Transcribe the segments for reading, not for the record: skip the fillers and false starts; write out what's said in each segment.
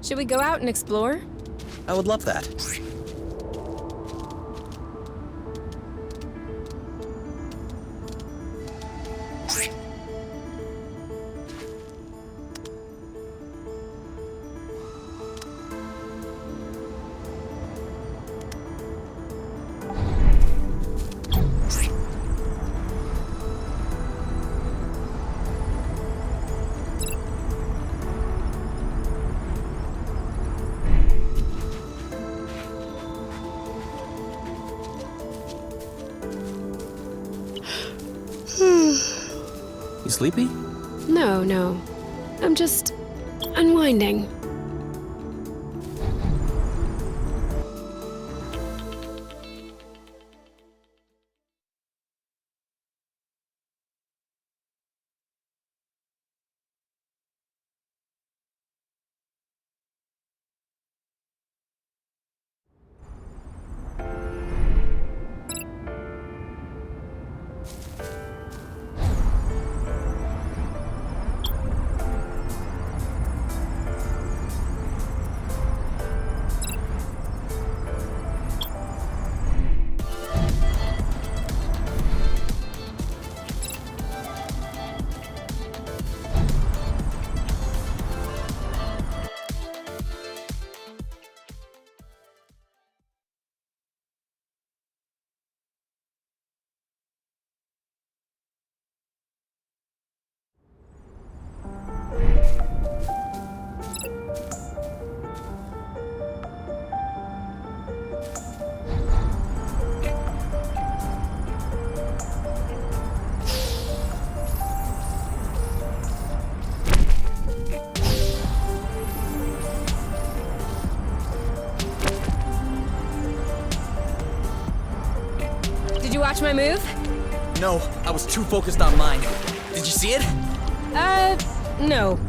Should we go out and explore? I would love that. You sleepy? No. I'm just unwinding. Did you watch my move? No, I was too focused on mine. Did you see it? No.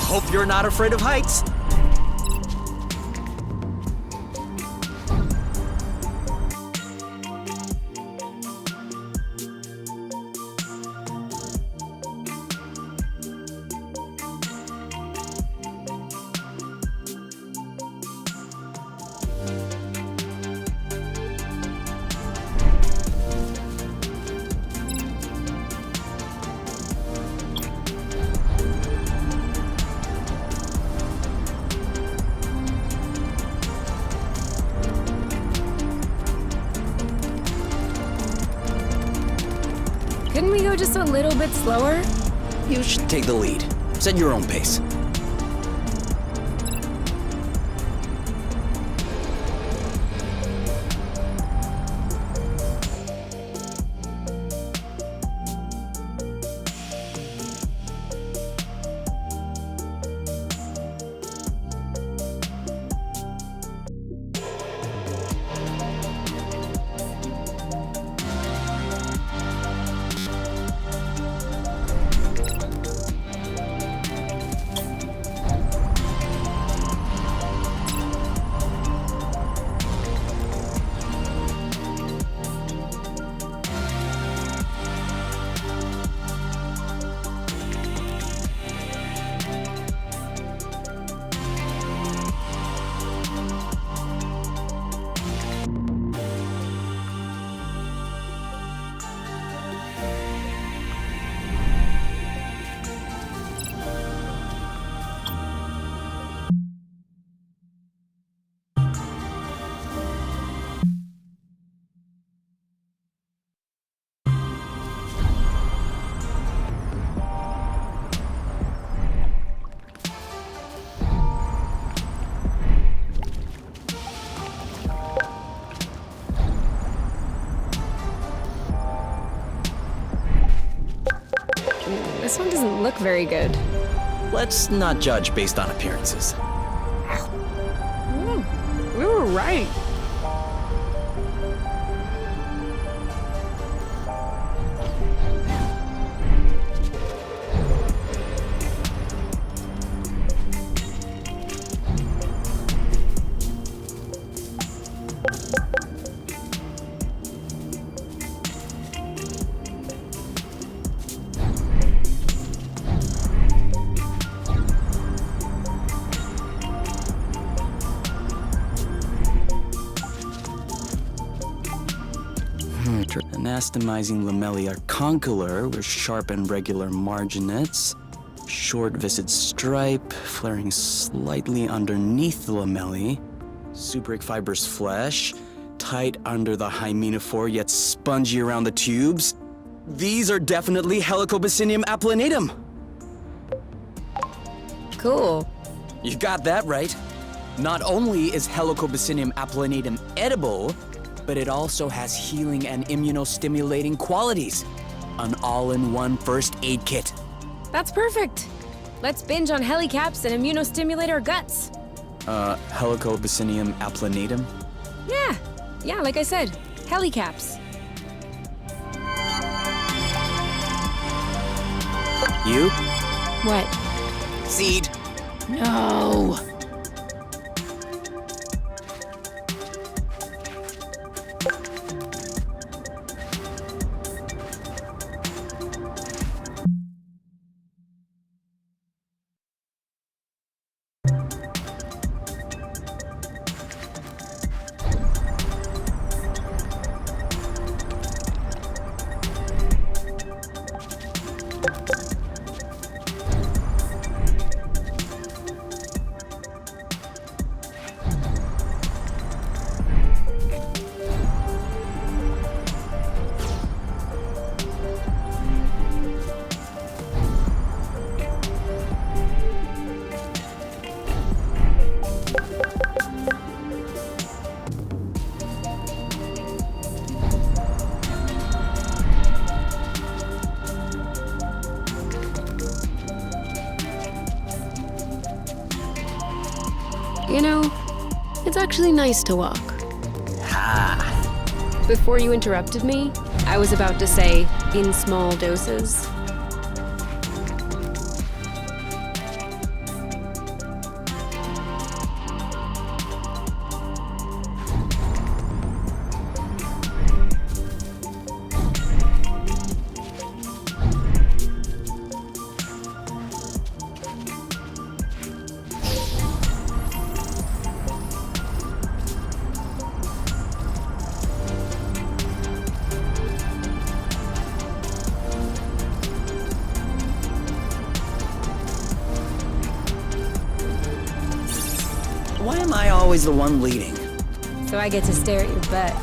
Hope you're not afraid of heights. Couldn't we go just a little bit slower? You should take the lead. Set your own pace. This one doesn't look very good. Let's not judge based on appearances. We were right. Anastomizing lamellae are condylar with sharp and regular marginets. Short viscid stripe, flaring slightly underneath the lamellae. Subric fibrous flesh, tight under the hymenophore yet spongy around the tubes. These are definitely Helicobacinium aplanatum. Cool. You got that right. Not only is Helicobacinium aplanatum edible, but it also has healing and immunostimulating qualities. An all-in-one first aid kit. That's perfect. Let's binge on helicaps and immunostimulate our guts. Helicobacinium aplanatum? Yeah, like I said, helicaps. You? What? Seed. No. You know, it's actually nice to walk. Ha! Before you interrupted me, I was about to say, in small doses. Why am I always the one leading? So I get to stare at your butt.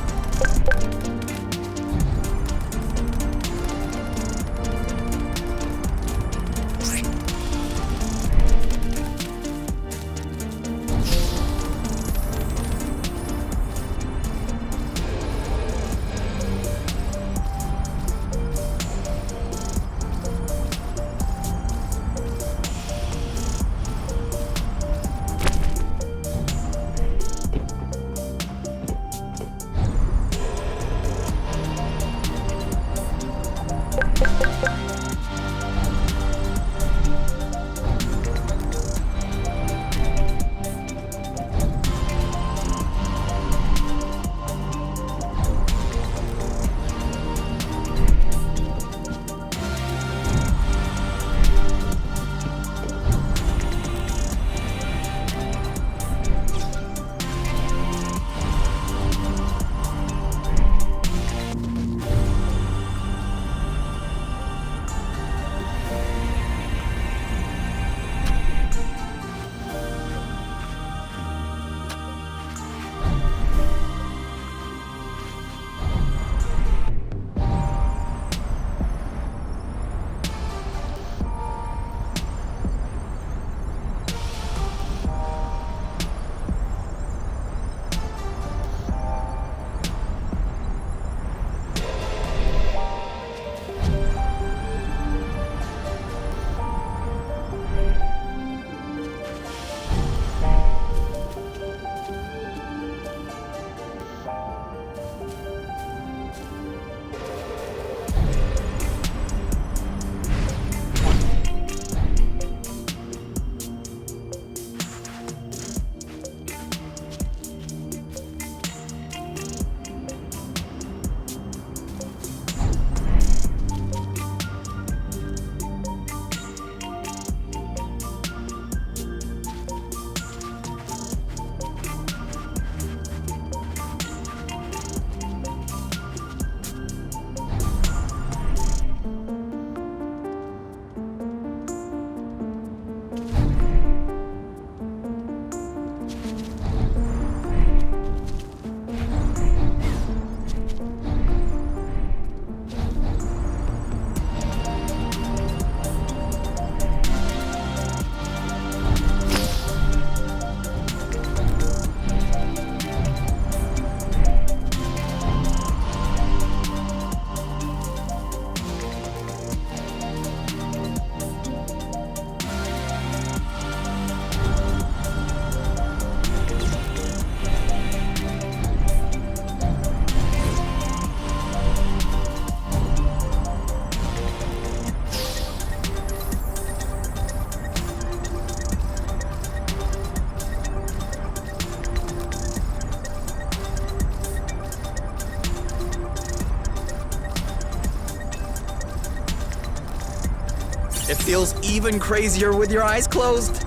It feels even crazier with your eyes closed.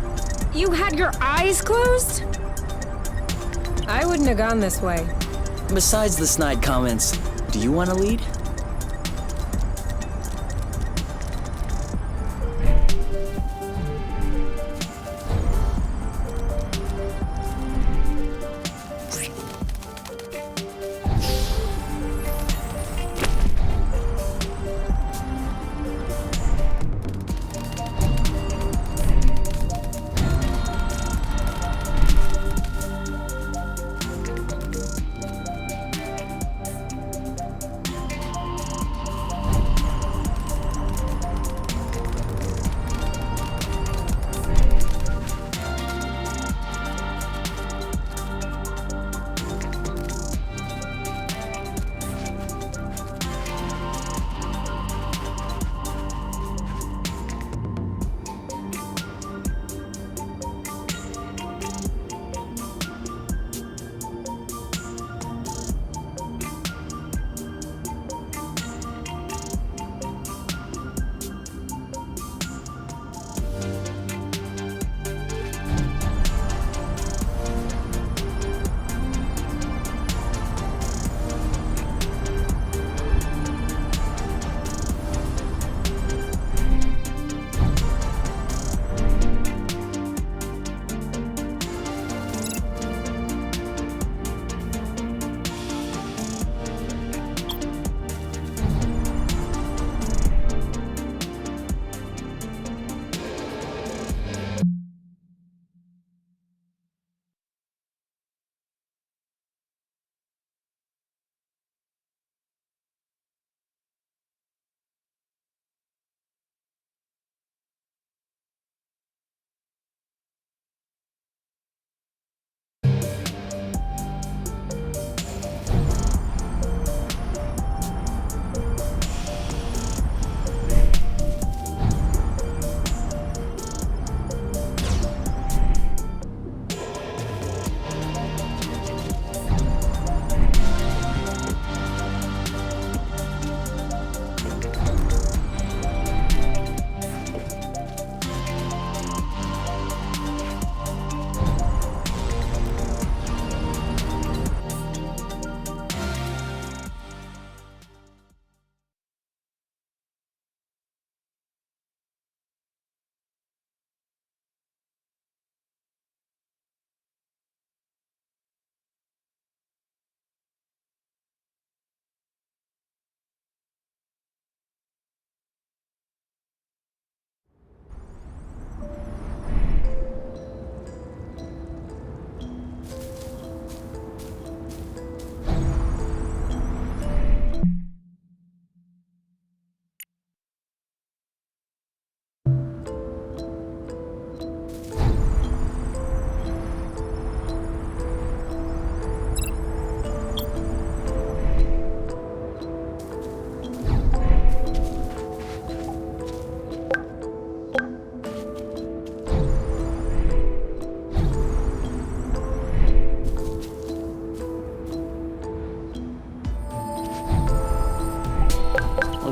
You had your eyes closed? I wouldn't have gone this way. Besides the snide comments, do you want to lead?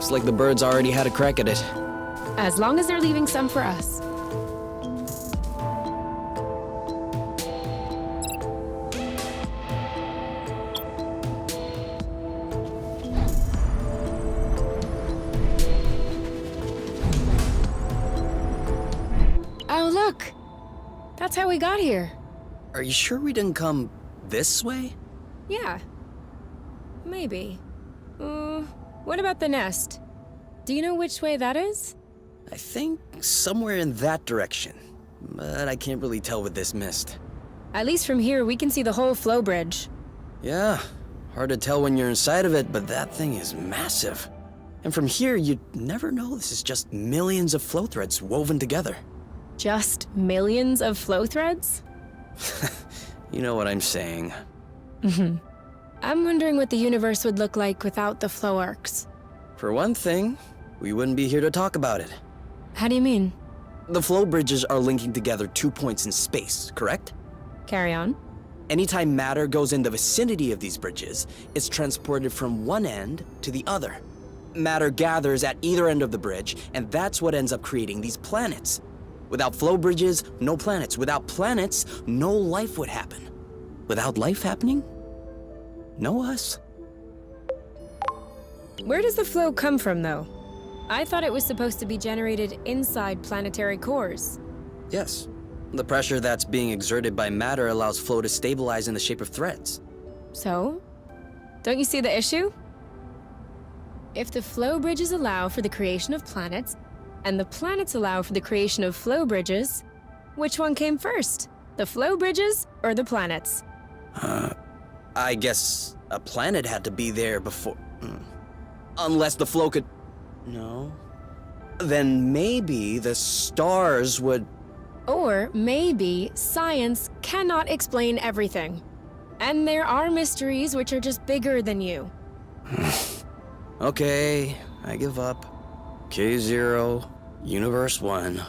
Looks like the birds already had a crack at it. As long as they're leaving some for us. Oh, look! That's how we got here. Are you sure we didn't come this way? Yeah. Maybe. What about the nest? Do you know which way that is? I think somewhere in that direction. But I can't really tell with this mist. At least from here, we can see the whole flow bridge. Yeah, hard to tell when you're inside of it, but that thing is massive. And from here, you'd never know this is just millions of flow threads woven together. Just millions of flow threads? You know what I'm saying. I'm wondering what the universe would look like without the flow arcs. For one thing, we wouldn't be here to talk about it. How do you mean? The flow bridges are linking together 2 points in space, correct? Carry on. Anytime matter goes in the vicinity of these bridges, it's transported from one end to the other. Matter gathers at either end of the bridge, and that's what ends up creating these planets. Without flow bridges, no planets. Without planets, no life would happen. Without life happening, no us. Where does the flow come from, though? I thought it was supposed to be generated inside planetary cores. Yes. The pressure that's being exerted by matter allows flow to stabilize in the shape of threads. So? Don't you see the issue? If the flow bridges allow for the creation of planets, and the planets allow for the creation of flow bridges, which one came first? The flow bridges or the planets? I guess a planet had to be there before... Unless the flow could... No. Then maybe the stars would... Or maybe science cannot explain everything. And there are mysteries which are just bigger than you. Okay, I give up. K0, Universe 1.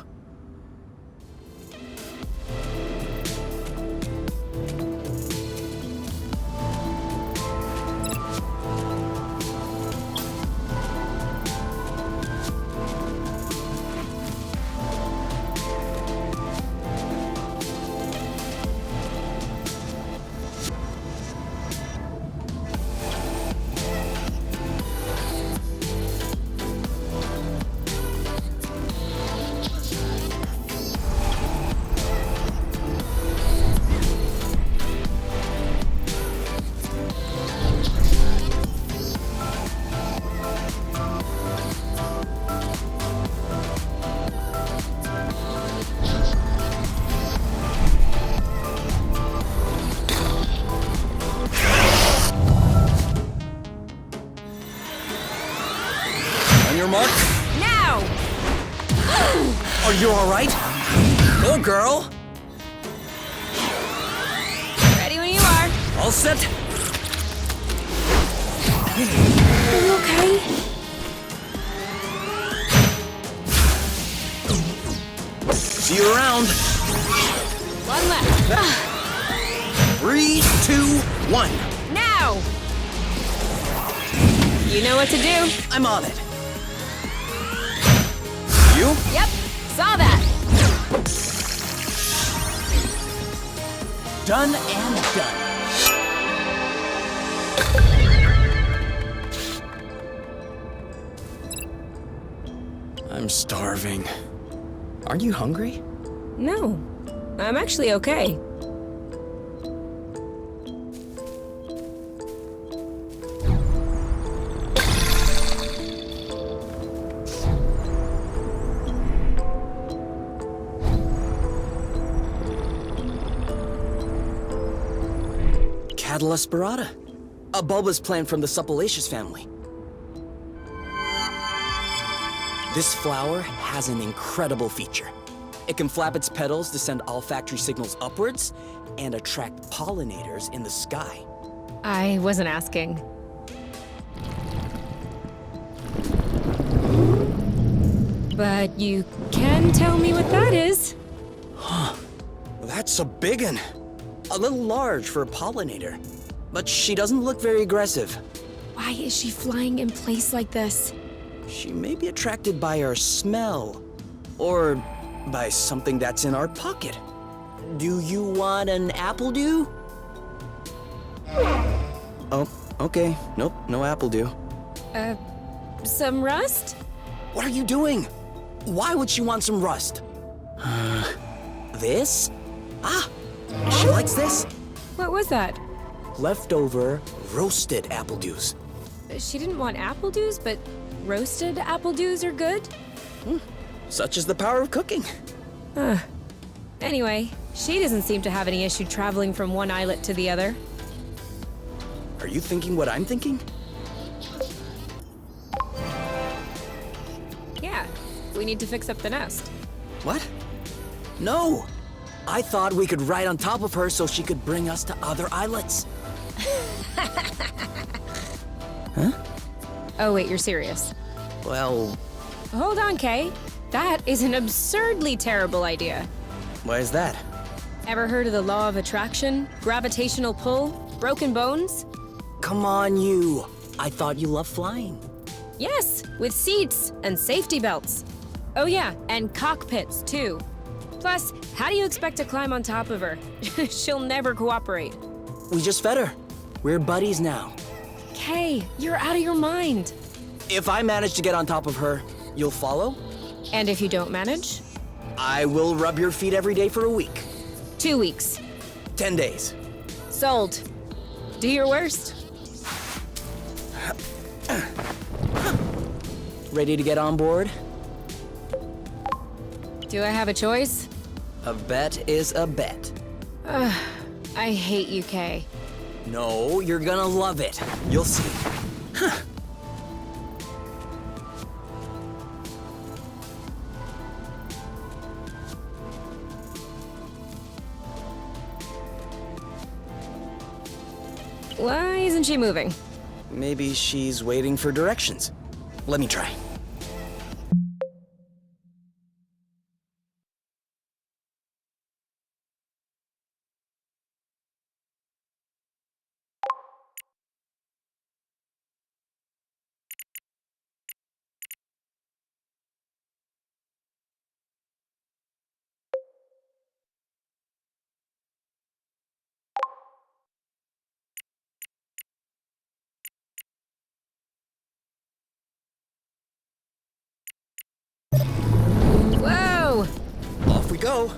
On your mark. Now! Are you all right? Go, girl. Ready when you are. All set. Are you okay? See you around. One left. 3, 2, 1. Now! You know what to do. I'm on it. You? Yep, saw that. Done and done. I'm starving. Aren't you hungry? No, I'm actually okay. Catula spirata, a bulbous plant from the Suppilaceous family. This flower has an incredible feature. It can flap its petals to send olfactory signals upwards and attract pollinators in the sky. I wasn't asking. But you can tell me what that is. That's a biggin'. A little large for a pollinator. But she doesn't look very aggressive. Why is she flying in place like this? She may be attracted by our smell. Or by something that's in our pocket. Do you want an apple dew? Oh, okay. Nope, no apple dew. Some rust? What are you doing? Why would she want some rust? This? Ah, she likes this. What was that? Leftover roasted apple dews. She didn't want apple dews, but roasted apple dews are good? Such is the power of cooking. Anyway, she doesn't seem to have any issue traveling from one islet to the other. Are you thinking what I'm thinking? Yeah, we need to fix up the nest. What? No! I thought we could ride on top of her so she could bring us to other islets. Oh wait, you're serious. Well, Hold on, Kay. That is an absurdly terrible idea. why is that? Ever heard of the law of attraction? Gravitational pull? Broken bones? Come on, you. I thought you loved flying. Yes, with seats and safety belts. Oh yeah, and cockpits too. Plus, how do you expect to climb on top of her? She'll never cooperate. We just fed her. We're buddies now. Kay, you're out of your mind. If I manage to get on top of her, you'll follow? And if you don't manage? I will rub your feet every day for a week. 2 weeks. 10 days. Sold. Do your worst. Ready to get on board? Do I have a choice? A bet is a bet. I hate you, Kay. No, you're gonna love it. You'll see. Why isn't she moving? Maybe she's waiting for directions. Let me try. Whoa! Off we go.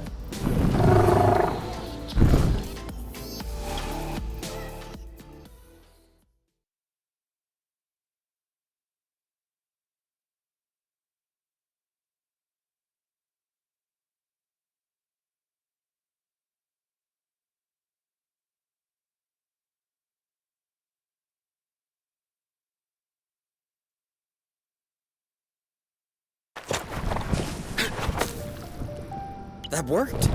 That worked.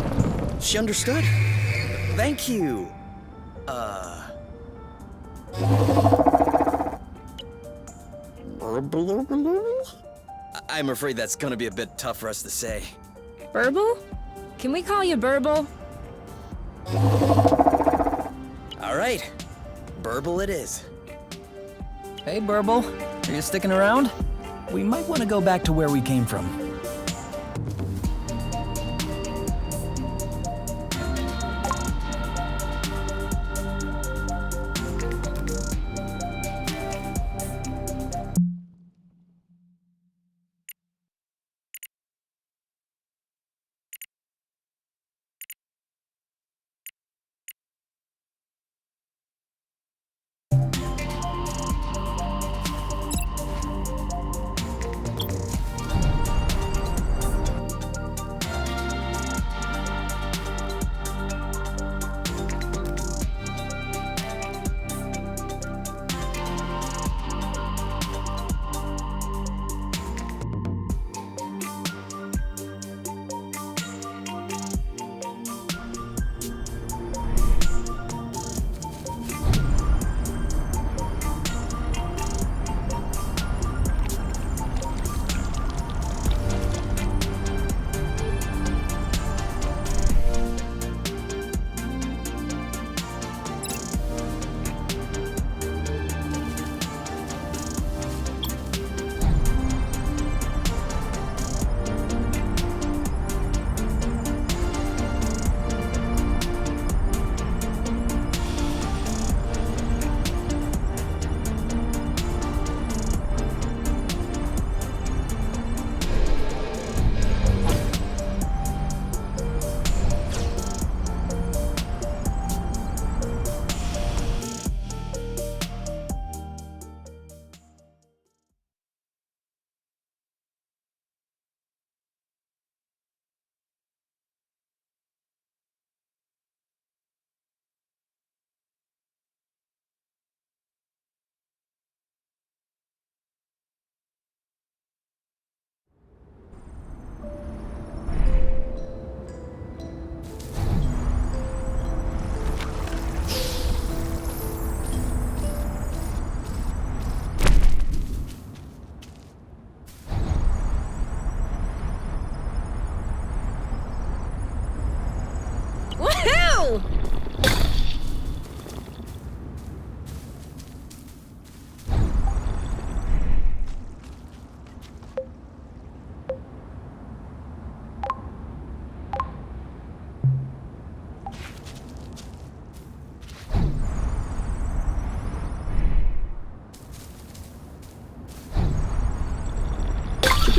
She understood. Thank you. I'm afraid that's gonna be a bit tough for us to say. Burble? Can we call you Burble? All right, Burble it is. Hey, Burble, are you sticking around? We might want to go back to where we came from.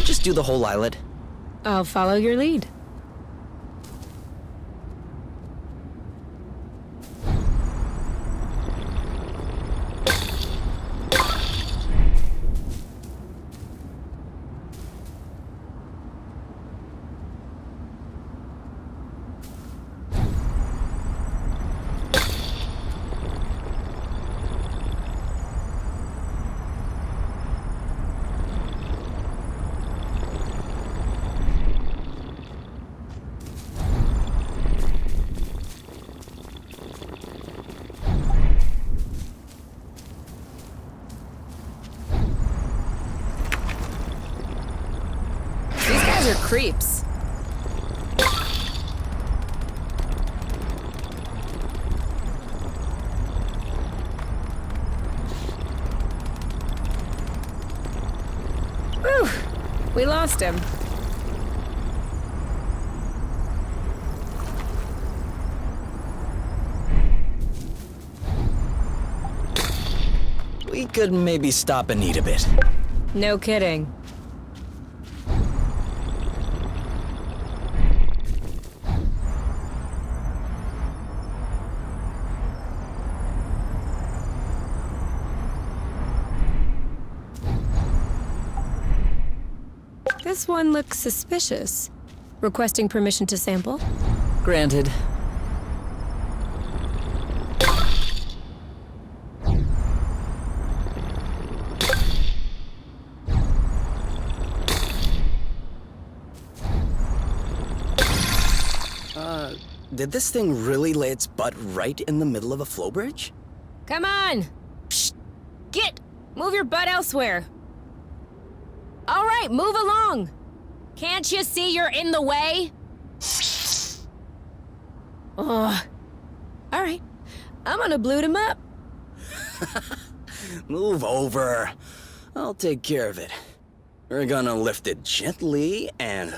just do the whole islet? I'll follow your lead. These guys are creeps. Whew, we lost him. We could maybe stop and eat a bit. No kidding. This one looks suspicious. Requesting permission to sample? Granted. Did this thing really lay its butt right in the middle of a flow bridge? Come on! Psst! Get! Move your butt elsewhere! All right, move along! Can't you see you're in the way? Ugh. All right, I'm gonna bloot him up. Move over. I'll take care of it. We're gonna lift it gently and...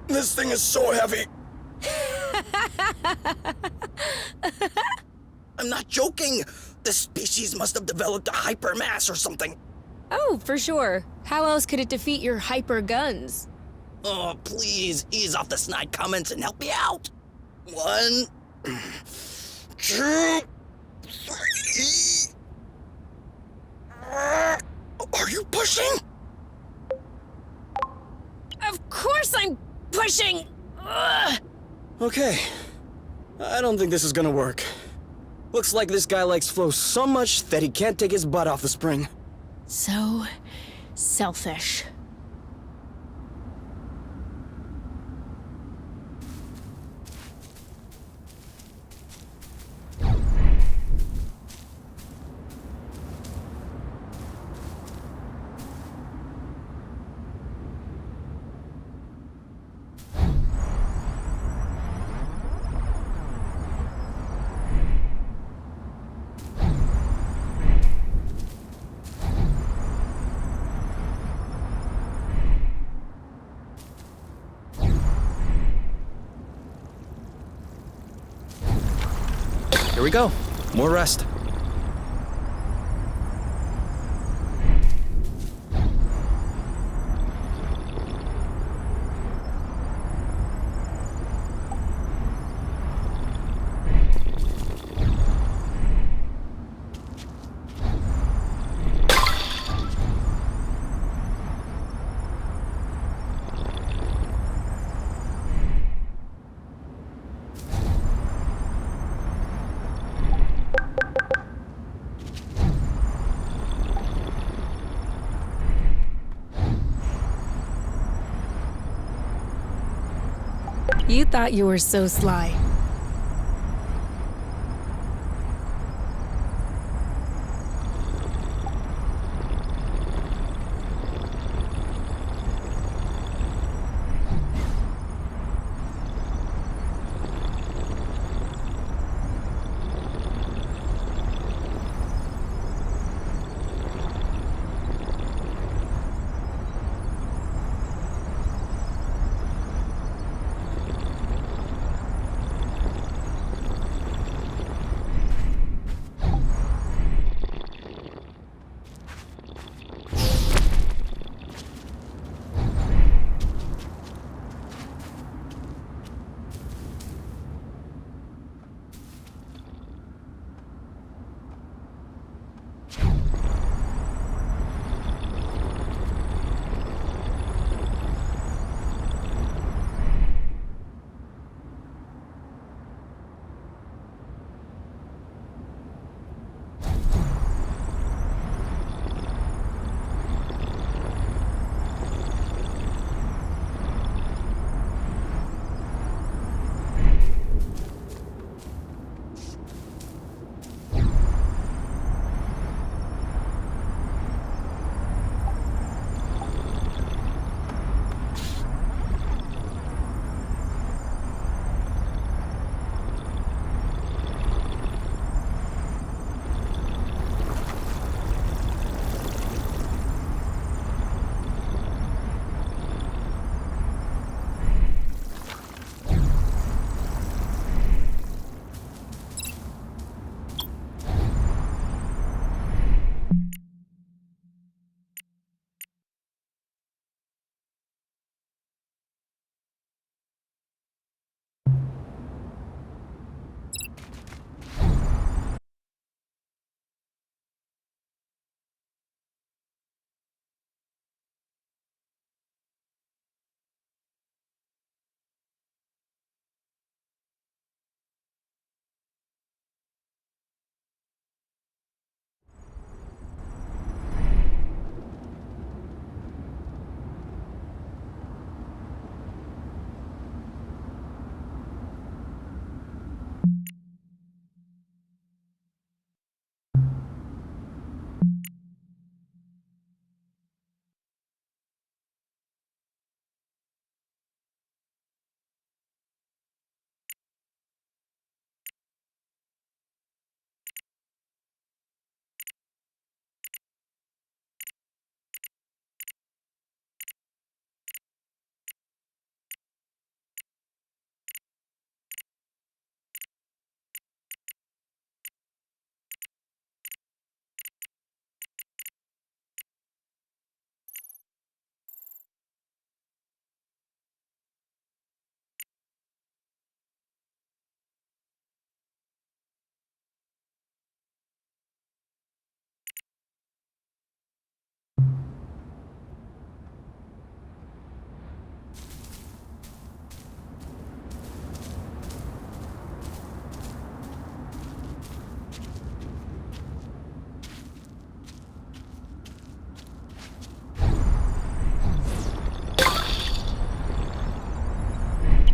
This thing is so heavy. I'm not joking. This species must have developed a hypermass or something. Oh, for sure. How else could it defeat your hyper guns? Oh, please, ease off the snide comments and help me out. 1, 2, 3. Are you pushing? Of course I'm pushing! Ugh. Okay. I don't think this is gonna work. Looks like this guy likes flow so much that he can't take his butt off the spring. So selfish. Here we go. More rest. You thought you were so sly.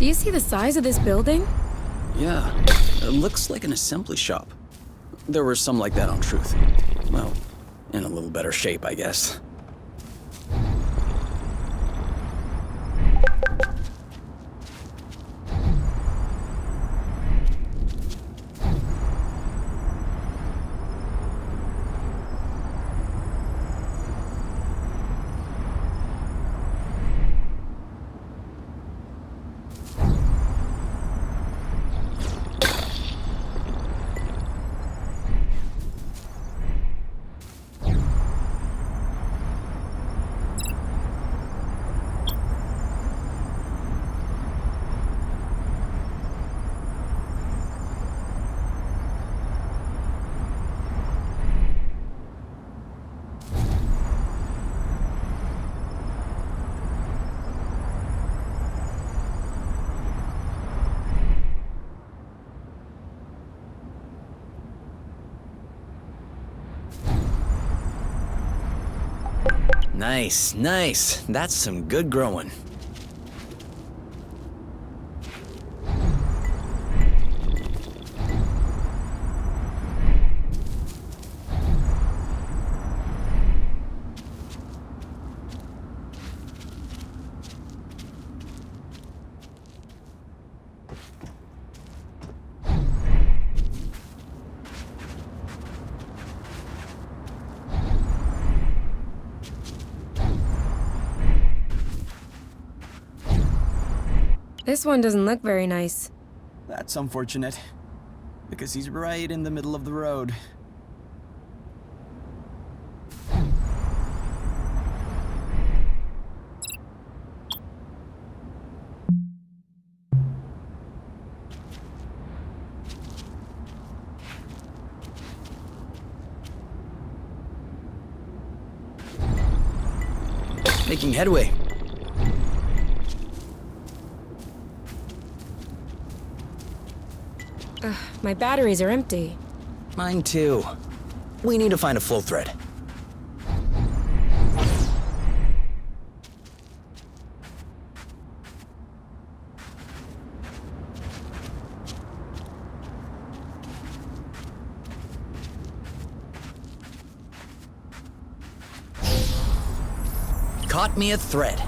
you see the size of this building? Yeah, it looks like an assembly shop. There were some like that on Truth. Well, in a little better shape, I guess. Nice, nice. That's some good growing. This one doesn't look very nice. That's unfortunate, because he's right in the middle of the road. Making headway. My batteries are empty. Mine too. We need to find a flow thread. Caught me a thread.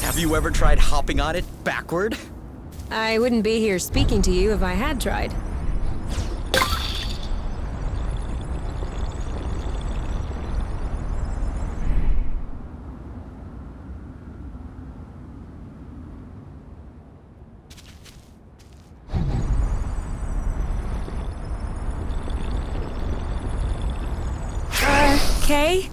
Have you ever tried hopping on it backward? I wouldn't be here speaking to you if I had tried. Okay.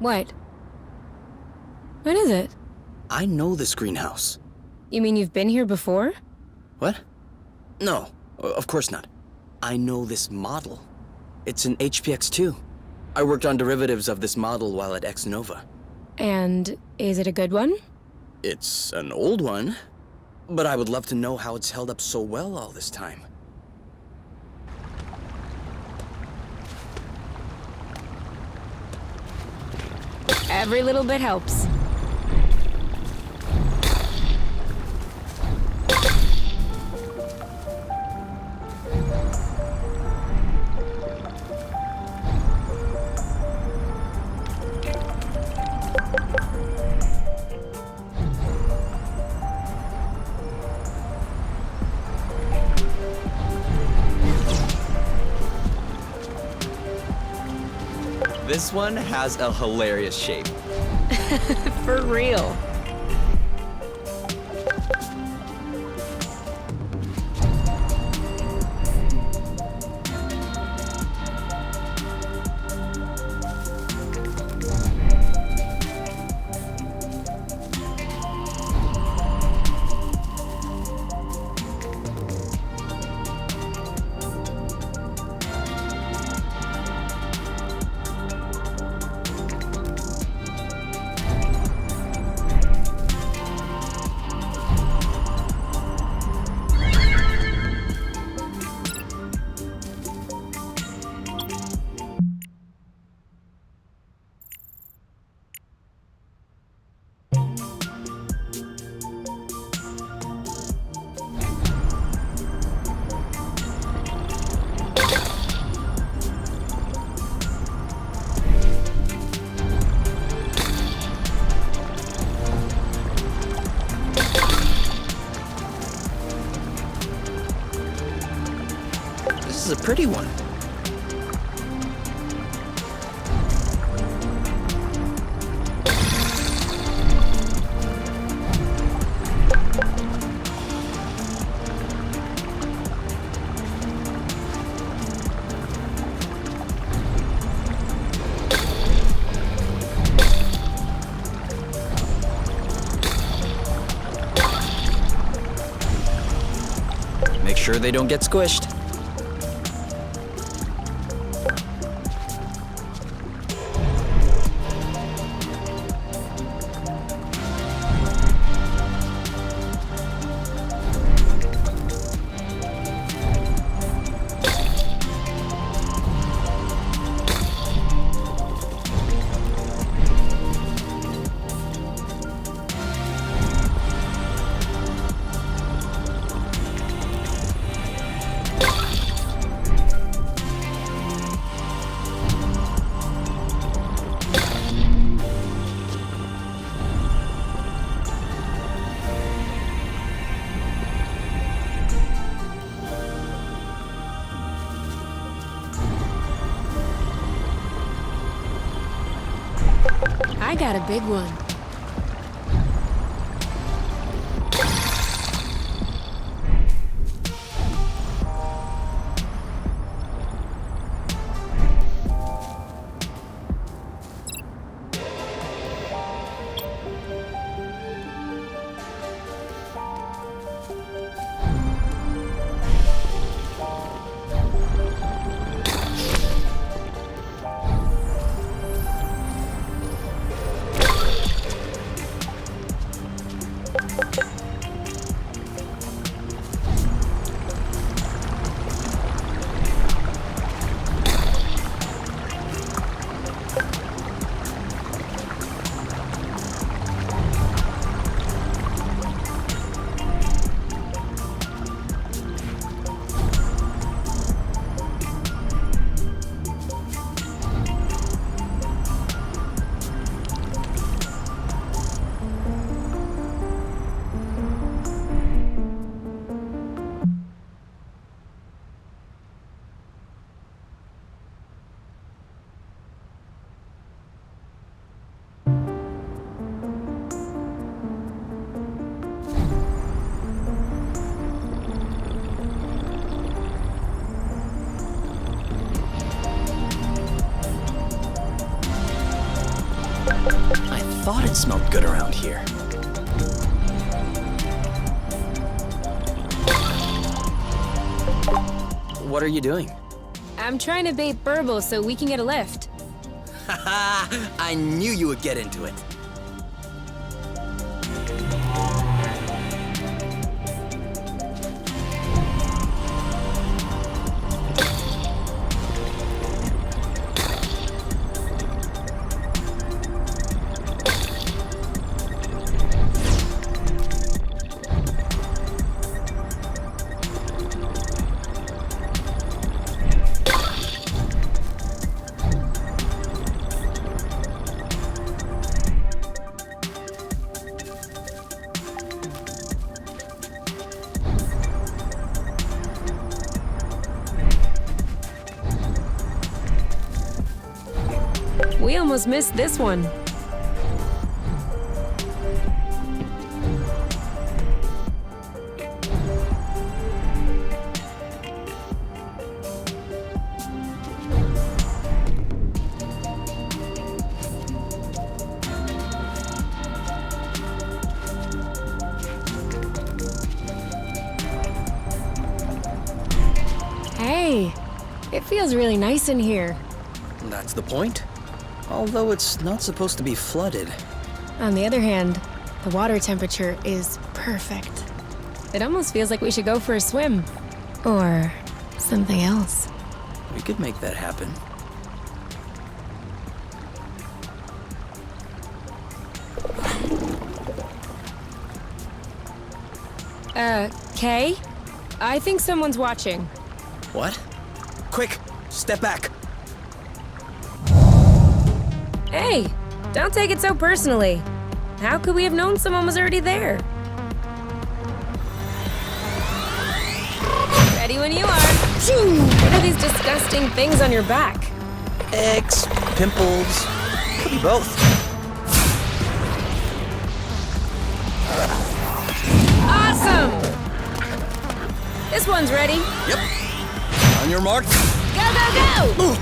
What? What is it? I know this greenhouse. You mean you've been here before? What? No, of course not. I know this model. It's an HPX-2. I worked on derivatives of this model while at Xnova. And is it a good one? It's an old one, but I would love to know how it's held up so well all this time. Every little bit helps. This one has a hilarious shape. For real. This is a pretty one. Make sure they don't get squished. I got a big one. thought it smelled good around here. What are you doing? I'm trying to bait Burble so we can get a lift. Haha, I knew you would get into it. We almost missed this one. Hey, it feels really nice in here. That's the point. Although it's not supposed to be flooded. On the other hand, the water temperature is perfect. It almost feels like we should go for a swim. Or something else. We could make that happen. Kay? I think someone's watching. What? Quick, step back. Hey, don't take it so personally. How could we have known someone was already there? Ready when you are. What are these disgusting things on your back? Eggs, pimples, could be both. Awesome! This one's ready. Yep. On your mark. Go, go, go!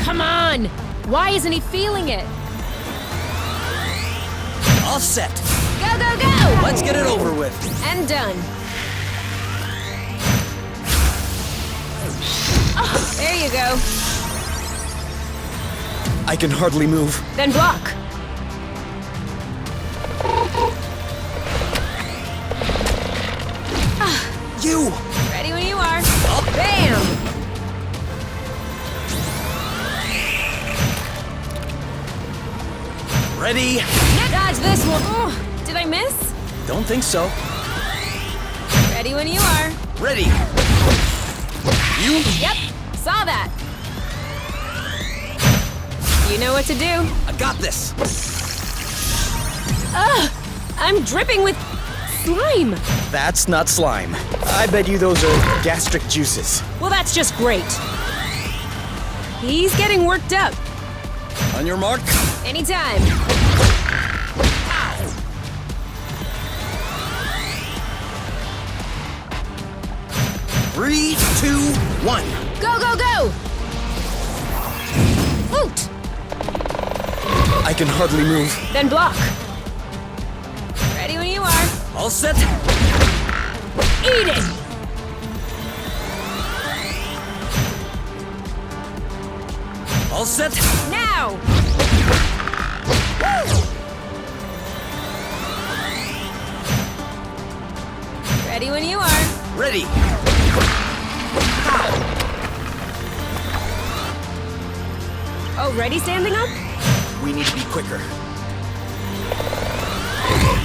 Come on! Why isn't he feeling it? All set. Go, go, go! Let's get it over with. And done. Oh, there you go. I can hardly move. Then block. You! Ready when you are. Bam! Ready? Dodge this one. Oh, did I miss? Don't think so. Ready when you are. Ready. You? Yep, saw that. You know what to do. I got this. Ugh! I'm dripping with slime. That's not slime. I bet you those are gastric juices. Well, that's just great. He's getting worked up. On your mark. Anytime. 3, 2, 1. Go, go, go! Woot! I can hardly move. Then block. Ready when you are. All set. Eat it! All set. Now! Ready when you are. Ready. Already standing up? We need to be quicker.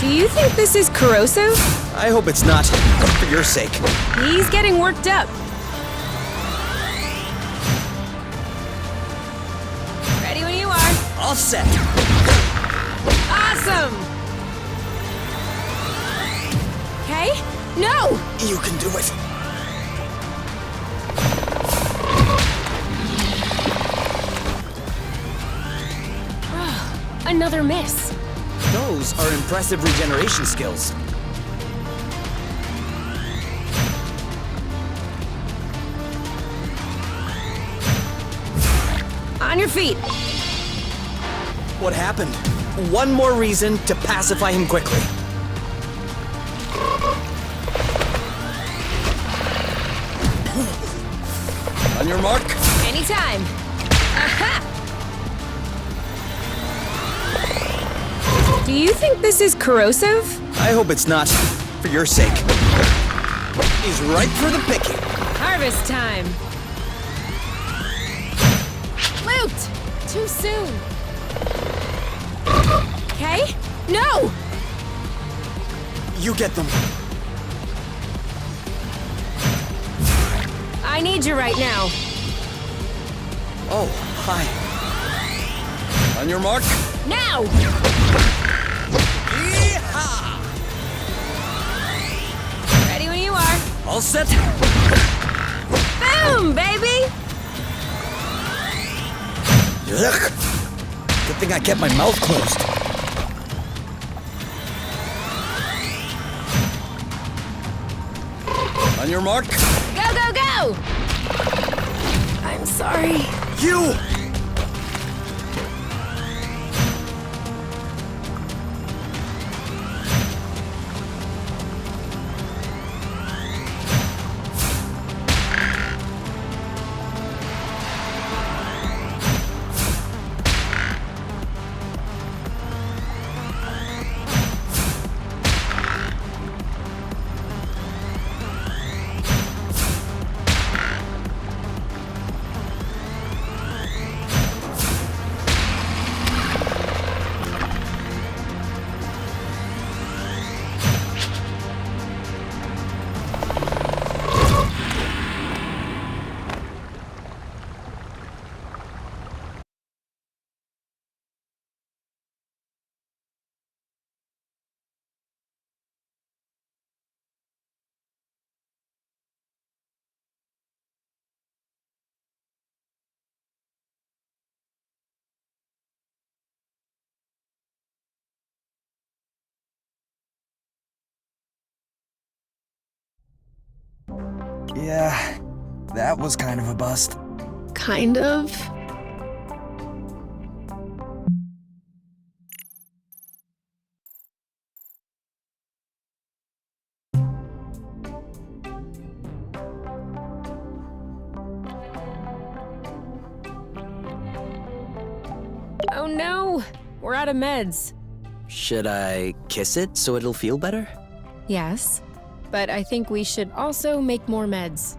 Do you think this is corrosive? I hope it's not. For your sake. He's getting worked up. Ready when you are. All set. Awesome! Okay? No! You can do it. Another miss. Those are impressive regeneration skills. On your feet. What happened? One more reason to pacify him quickly. On your mark. Anytime. Aha! Do you think this is corrosive? I hope it's not, for your sake. He's ripe for the picking. Harvest time. Loot! Too soon. Okay? No! You get them. I need you right now. Oh, hi. On your mark. Now! Yeehaw! Ready when you are. All set. Boom, baby! Ugh. Good thing I kept my mouth closed. On your mark. Go, go, go! I'm sorry. You! Yeah, that was kind of a bust. Kind of. Oh no! We're out of meds. Should I kiss it so it'll feel better? Yes, but I think we should also make more meds.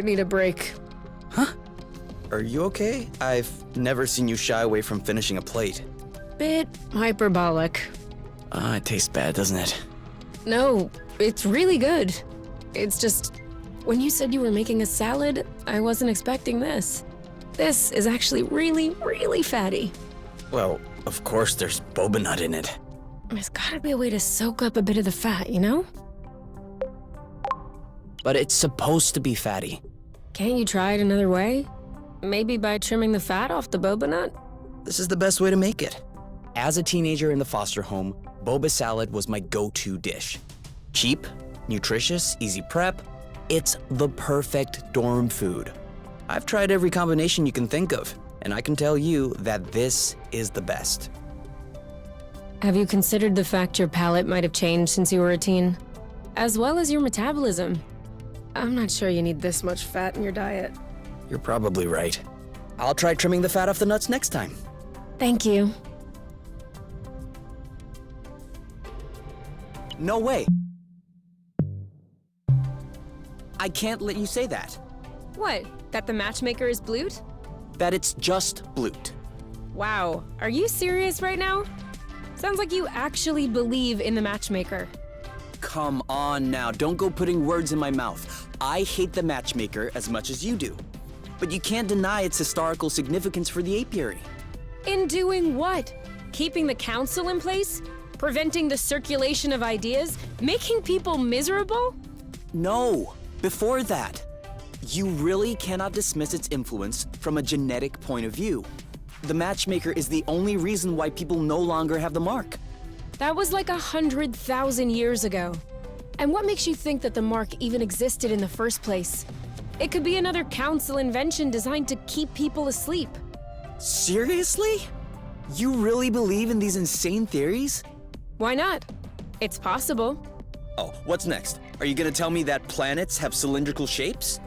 might need a break. Are you okay? I've never seen you shy away from finishing a plate. Bit hyperbolic. It tastes bad, doesn't it? No, it's really good. It's just, when you said you were making a salad, I wasn't expecting this. This is actually really, really fatty. Well, of course there's boba nut in it. There's gotta be a way to soak up a bit of the fat, you know? But it's supposed to be fatty. Can't you try it another way? Maybe by trimming the fat off the boba nut? This is the best way to make it. As a teenager in the foster home, boba salad was my go-to dish. Cheap, nutritious, easy prep. It's the perfect dorm food. I've tried every combination you can think of, and I can tell you that this is the best. Have you considered the fact your palate might have changed since you were a teen? As well as your metabolism. I'm not sure you need this much fat in your diet. You're probably right. I'll try trimming the fat off the nuts next time. Thank you. No way. I can't let you say that. What? That the matchmaker is Blute? That it's just Blute. Wow, are you serious right now? Sounds like you actually believe in the matchmaker. Come on now, don't go putting words in my mouth. I hate the matchmaker as much as you do. But you can't deny its historical significance for the apiary. In doing what? Keeping the council in place? Preventing the circulation of ideas? Making people miserable? No, before that. You really cannot dismiss its influence from a genetic point of view. The matchmaker is the only reason why people no longer have the mark. That was like 100,000 years ago. And what makes you think that the mark even existed in the first place? It could be another council invention designed to keep people asleep. Seriously? You really believe in these insane theories? Why not? It's possible. Oh, what's next? Are you gonna tell me that planets have cylindrical shapes?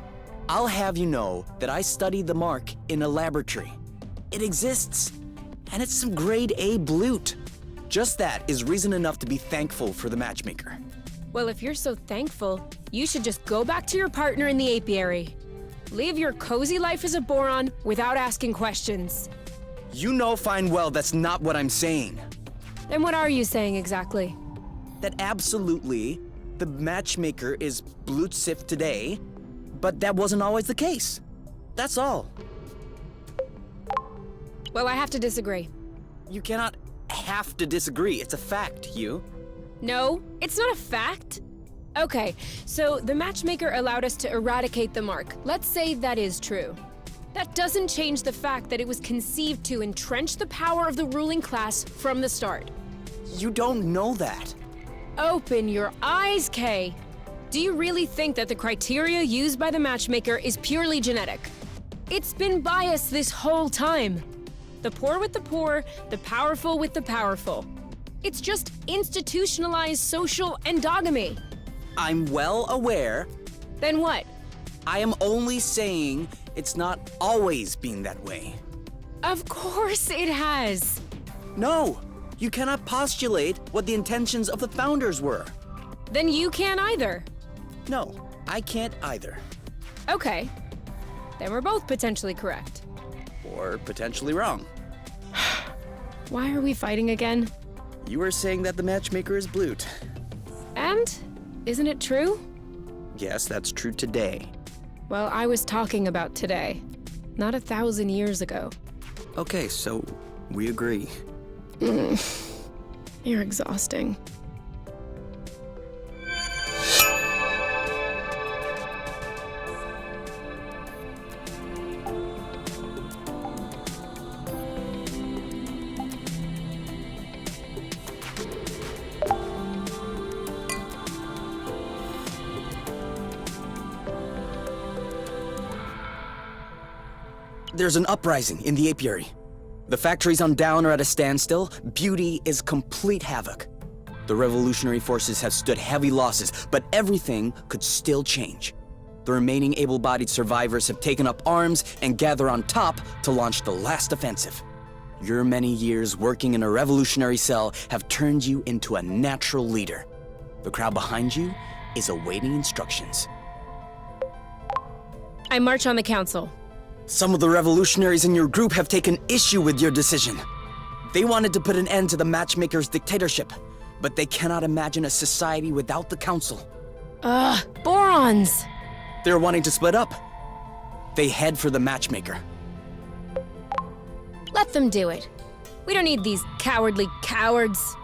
I'll have you know that I studied the mark in a laboratory. It exists, and it's some grade A Blute. Just that is reason enough to be thankful for the matchmaker. Well, if you're so thankful, you should just go back to your partner in the apiary. Live your cozy life as a boron without asking questions. You know fine well that's not what I'm saying. Then what are you saying exactly? That absolutely, the matchmaker is Blute Sif today, but that wasn't always the case. That's all. Well, I have to disagree. You cannot have to disagree. It's a fact, Hugh. No, it's not a fact. Okay, so the matchmaker allowed us to eradicate the mark. Let's say that is true. That doesn't change the fact that it was conceived to entrench the power of the ruling class from the start. You don't know that. Open your eyes, Kay. Do you really think that the criteria used by the matchmaker is purely genetic? It's been biased this whole time. The poor with the poor, the powerful with the powerful. It's just institutionalized social endogamy. I'm well aware. Then what? I am only saying it's not always been that way. Of course it has. No, you cannot postulate what the intentions of the founders were. Then you can't either. No, I can't either. Okay. Then we're both potentially correct. Or potentially wrong. Why are we fighting again? You were saying that the matchmaker is Blute. And? Isn't it true? Yes, that's true today. Well, I was talking about today, not 1,000 years ago. Okay, so we agree. You're exhausting. There's an uprising in the apiary. The factories on Down are at a standstill. Beauty is complete havoc. The revolutionary forces have stood heavy losses, but everything could still change. The remaining able-bodied survivors have taken up arms and gather on top to launch the last offensive. Your many years working in a revolutionary cell have turned you into a natural leader. The crowd behind you is awaiting instructions. I march on the council. Some of the revolutionaries in your group have taken issue with your decision. They wanted to put an end to the matchmaker's dictatorship, but they cannot imagine a society without the council. Borons! They're wanting to split up. They head for the matchmaker. Let them do it. We don't need these cowardly cowards.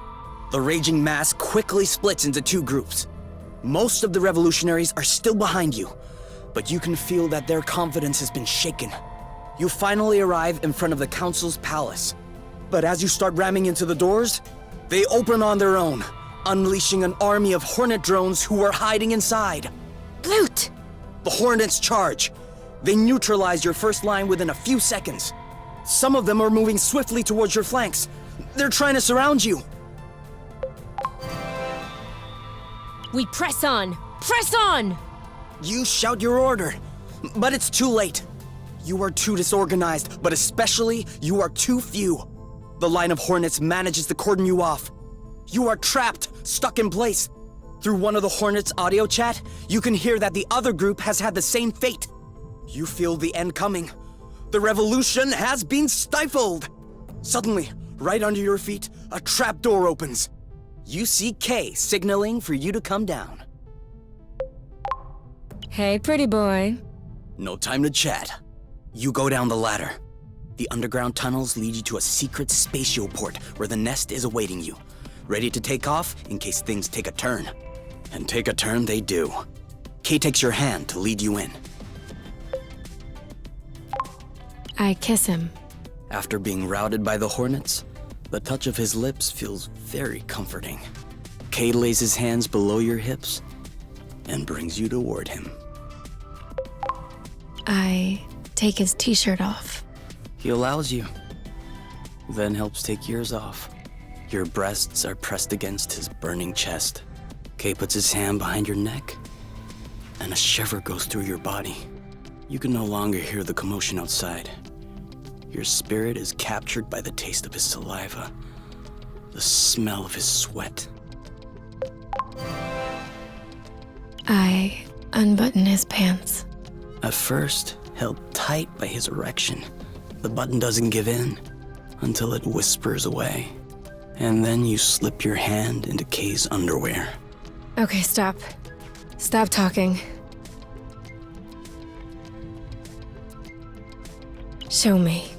The raging mass quickly splits into two groups. Most of the revolutionaries are still behind you, but you can feel that their confidence has been shaken. You finally arrive in front of the council's palace. But as you start ramming into the doors, they open on their own, unleashing an army of Hornet drones who are hiding inside. Loot! The Hornets charge. They neutralize your first line within a few seconds. Some of them are moving swiftly towards your flanks. They're trying to surround you. We press on! Press on! You shout your order, but it's too late. You are too disorganized, but especially you are too few. The line of Hornets manages to cordon you off. You are trapped, stuck in place. Through one of the Hornets' audio chat, you can hear that the other group has had the same fate. You feel the end coming. The revolution has been stifled. Suddenly, right under your feet, a trap door opens. You see Kay signaling for you to come down. Hey, pretty boy. No time to chat. You go down the ladder. The underground tunnels lead you to a secret spatioport where the nest is awaiting you, ready to take off in case things take a turn. And take a turn they do. Kay takes your hand to lead you in. I kiss him. After being routed by the Hornets, the touch of his lips feels very comforting. Kay lays his hands below your hips and brings you toward him. I take his t-shirt off. He allows you, then helps take yours off. Your breasts are pressed against his burning chest. Kay puts his hand behind your neck, and a shiver goes through your body. You can no longer hear the commotion outside. Your spirit is captured by the taste of his saliva, the smell of his sweat. I unbutton his pants. At first, held tight by his erection, the button doesn't give in until it whispers away. And then you slip your hand into Kay's underwear. Okay, stop. Stop talking. Show me.